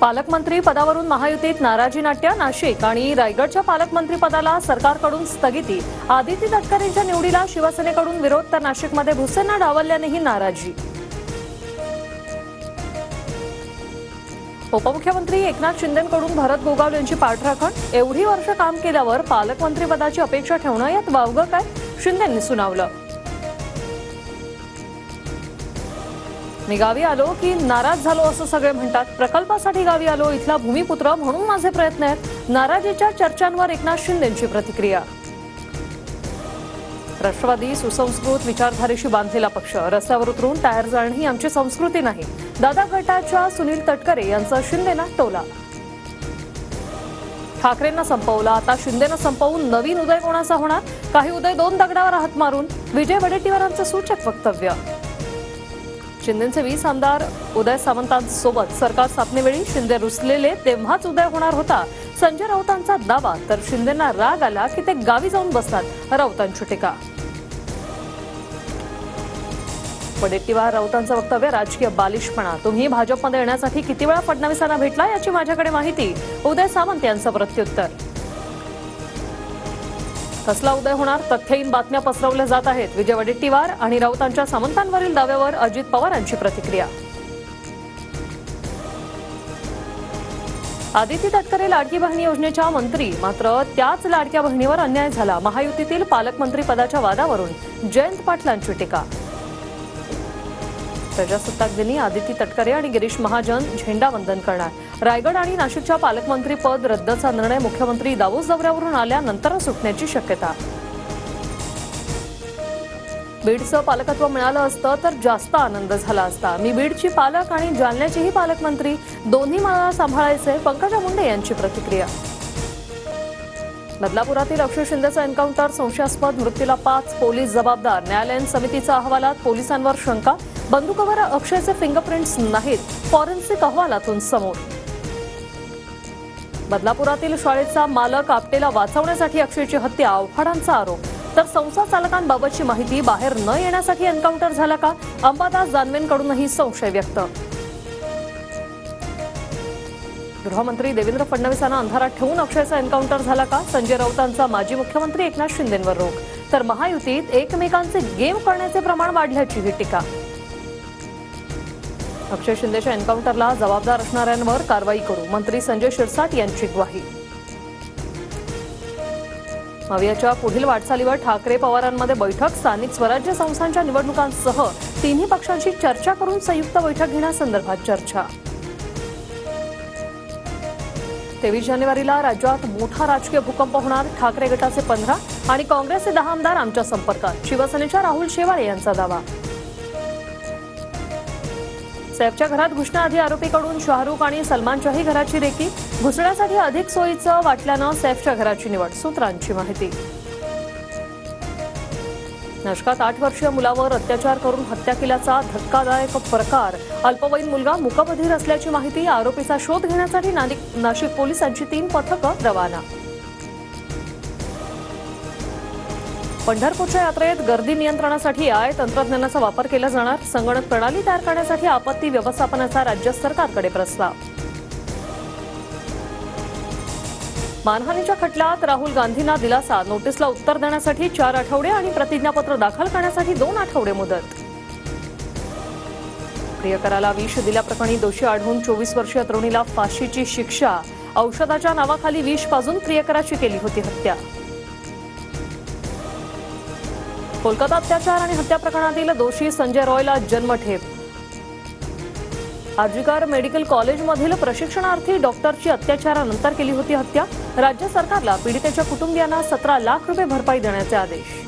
पालकमंत्री पदावरून महायुतीत नाराजी नाट्य नाशिक आणि रायगडच्या पालकमंत्री पदाला सरकारकडून स्थगिती। आदिती तटकरेंच्या निवडीला शिवसेनेकडून विरोध तर नाशिकमध्ये भुसेंना डावलल्यानेही नाराजी। उपमुख्यमंत्री एकनाथ शिंदेंकडून भरत गोगावले यांची पाठराखण। एवढी वर्ष काम केल्यावर पालकमंत्री पदाची अपेक्षा ठेवणं यात वावगं काय, शिंदेंनी सुनावलं। मी गावी आलो की नाराज झालो असं सगळे म्हणतात। प्रकल्पासाठी गावी आलो, इथला भूमिपुत्र म्हणून माझे प्रयत्न आहेत। नाराजीच्या चर्चांवर एकनाथ शिंदेंची प्रतिक्रिया। राष्ट्रवादी सुसंस्कृत विचारधारेशी बांधलेला पक्ष, रस्त्यावर उतरून टायर जाळणे ही आमची संस्कृती नाही। दादा गटाच्या सुनील तटकरे यांचा शिंदेंना टोला। ठाकरेंना संपवला, आता शिंदेंना संपवून नवीन उदय कोणाचा होणार? काही उदय दोन दगडावर हात मारून, विजय वडेट्टीवारांचं सूचक वक्तव्य। शिंदेंचे 20 आमदार उदय सामंतांसोबत सरकार स्थापनेवेळी शिंदे रुसलेले तेव्हाच उदय होणार होता, संजय राऊतांचा दावा। तर शिंदेंना राग आला की ते गावी जाऊन बसतात, राऊतांची टीका। वडेट्टीवार राऊतांचं वक्तव्य राजकीय बालिशपणा। तुम्ही भाजपमध्ये येण्यासाठी किती वेळा फडणवीसांना भेटला याची माझ्याकडे माहिती, उदय सामंत यांचं प्रत्युत्तर। कसला उदय होणार? तथ्यहीन बातम्या पसरवल्या जात आहेत। विजय वडेट्टीवार आणि राऊतांच्या सामंतांवरील दाव्यावर अजित पवारांची प्रतिक्रिया। आदिती तटकरे लाडकी बहीण योजनेच्या मंत्री, मात्र त्याच लाडक्या बहिणीवर अन्याय झाला। महायुतीतील पालकमंत्री पदाच्या वादावरून जयंत पाटलांची टीका। प्रजासत्ताक दिनी आदिती तटकरे आणि गिरीश महाजन झेंडावंदन करणार। रायगड आणि नाशिकच्या पालकमंत्री पद रद्दचा निर्णय मुख्यमंत्री दावोस दौऱ्यावरून आल्यानंतर सुटण्याची शक्यता। बीडचं पालकत्व मिळालं असतं तर जास्त आनंद झाला असता। मी बीडची पालक आणि जालन्याचीही पालकमंत्री, दोन्ही मला सांभाळायचे, पंकजा मुंडे यांची प्रतिक्रिया। बदलापुरातील अक्षय शिंदेचा एन्काउंटर संशयास्पद, मृत्यूला 5 पोलीस जबाबदार। न्यायालयीन समितीच्या अहवालात पोलिसांवर शंका, बंदुकावर अक्षयचे फिंगरप्रिंट्स नाहीत, फॉरेन्सिक अहवालातून समोर। बदलापुरातील शाळेचा मालक आपटेला वाचवण्यासाठी अक्षयची हत्या, आव्हाडांचा आरोप। तर संस्था चालकांबाबतची माहिती बाहेर न येण्यासाठी एन्काउंटर झाला का? अंबादास दानवेंकडूनही संशय व्यक्त। गृहमंत्री देवेंद्र फडणवीसांना अंधारात ठेवून अक्षयचा एन्काउंटर झाला का? संजय राऊतांचा माजी मुख्यमंत्री एकनाथ शिंदेंवर रोख। तर महायुतीत एकमेकांचे गेम करण्याचे प्रमाण वाढल्याची ही टीका। अक्षय शिंदेच्या एन्काउंटरला जबाबदार असणाऱ्यांवर कारवाई करू, मंत्री संजय शिरसाट यांची ग्वाही। मवियाच्या पुढील वाटचालीवर ठाकरे पवारांमध्ये बैठक, स्थानिक स्वराज्य संस्थांच्या निवडणुकांसह तिन्ही पक्षांची चर्चा करून संयुक्त बैठक घेण्यासंदर्भात चर्चा। 23 जानेवारीला राज्यात मोठा राजकीय भूकंप होणार, ठाकरे गटाचे 15 आणि काँग्रेसचे 10 आमदार आमच्या संपर्कात, शिवसेनेच्या राहुल शेवाळे यांचा दावा। सैफच्या घरात घुसण्याआधी आरोपीकडून शाहरुख आणि सलमानच्याही घराची रेकी, घुसण्यासाठी अधिक सोयीचं वाटल्यानं सैफच्या घराची निवड, सूत्रांची माहिती। नाशकात 8 वर्षीय मुलावर अत्याचार करून हत्या केल्याचा धक्कादायक प्रकार, अल्पवयीन मुलगा मूकबधीर असल्याची माहिती। आरोपीचा शोध घेण्यासाठी नाशिक पोलिसांची 3 पथकं रवाना। पंढरपूरच्या यात्रेत गर्दी नियंत्रणासाठी AI तंत्रज्ञानाचा वापर केला जाणार, संगणक प्रणाली तयार करण्यासाठी आपत्ती व्यवस्थापनाचा राज्य सरकारकडे प्रस्ताव। मानहानीच्या खटल्यात राहुल गांधींना दिलासा, नोटीसला उत्तर देण्यासाठी 4 आठवडे आणि प्रतिज्ञापत्र दाखल करण्यासाठी 2 आठवडे मुदत। प्रियकराला विष दिल्याप्रकरणी दोषी आढळून 24 वर्षीय तरुणीला फाशीची शिक्षा, औषधाच्या नावाखाली विष पाजून प्रियकराची केली होती हत्या। कोलकाता अत्याचार आणि हत्या प्रकरणातील दोषी संजय रॉयला जन्मठेप। आर्जिकर मेडिकल कॉलेजमधील प्रशिक्षणार्थी डॉक्टरची अत्याचारानंतर केली होती हत्या। राज्य सरकारला पीडितेच्या कुटुंबियांना 17 लाख रुपये भरपाई देण्याचे आदेश।